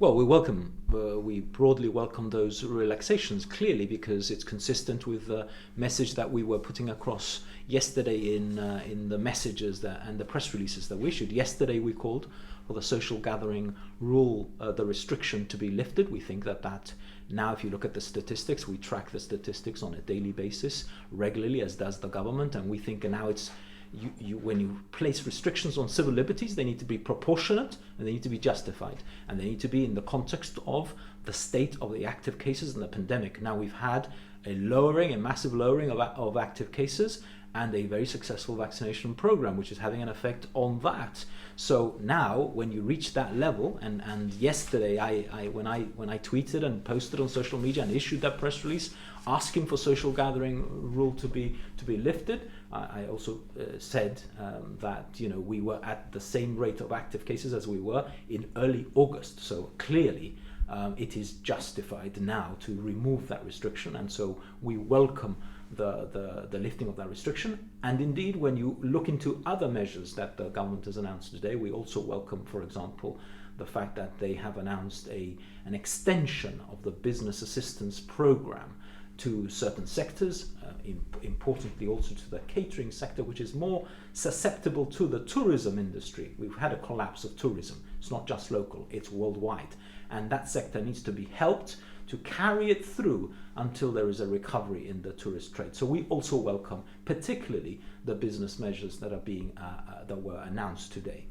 Well, we broadly welcome those relaxations, clearly, because it's consistent with the message that we were putting across yesterday in the messages and the press releases that we issued. Yesterday we called for the social gathering rule, the restriction, to be lifted. We think that now, if you look at the statistics, we track the statistics on a daily basis regularly, as does the government, and we think now it's when you place restrictions on civil liberties, they need to be proportionate and they need to be justified, and they need to be in the context of the state of the active cases in the pandemic. Now we've had a massive lowering of active cases, and a very successful vaccination program, which is having an effect on that. So now, when you reach that level, and yesterday, when I tweeted and posted on social media and issued that press release asking for social gathering rule to be lifted, I also said that we were at the same rate of active cases as we were in early August. So clearly, it is justified now to remove that restriction, and so we welcome the lifting of that restriction. And indeed, when you look into other measures that the government has announced today, we also welcome, for example, the fact that they have announced an extension of the business assistance program to certain sectors, importantly also to the catering sector, which is more susceptible to the tourism industry. We've had a collapse of tourism. It's not just local, it's worldwide. And that sector needs to be helped to carry it through until there is a recovery in the tourist trade. So we also welcome particularly the business measures that were announced today.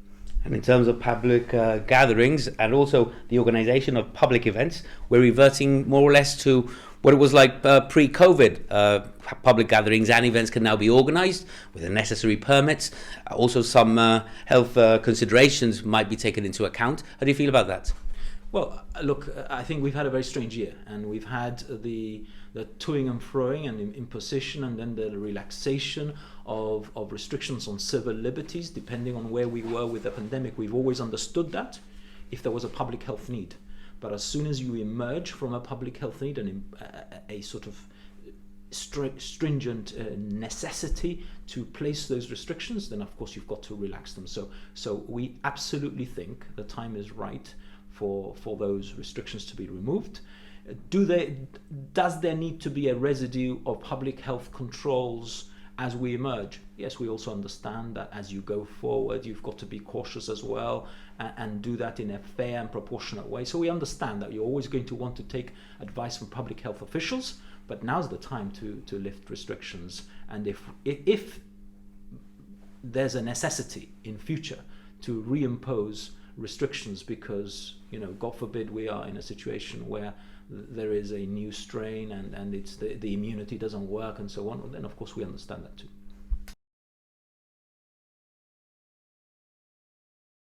And in terms of public gatherings and also the organisation of public events, we're reverting more or less to what it was like pre-COVID. Public gatherings and events can now be organised with the necessary permits. Also, some health considerations might be taken into account. How do you feel about that? Well, look, I think we've had a very strange year, and we've had the toing and froing and imposition, and then the relaxation of restrictions on civil liberties, depending on where we were with the pandemic. We've always understood that if there was a public health need. But as soon as you emerge from a public health need and a sort of stringent necessity to place those restrictions, then of course you've got to relax them. So we absolutely think the time is right for those restrictions to be removed. Does there need to be a residue of public health controls as we emerge? Yes, we also understand that as you go forward, you've got to be cautious as well and do that in a fair and proportionate way. So we understand that you're always going to want to take advice from public health officials, but now's the time to lift restrictions. And if there's a necessity in future to reimpose restrictions because, God forbid, we are in a situation where there is a new strain and it's the immunity doesn't work and so on, then of course we understand that too.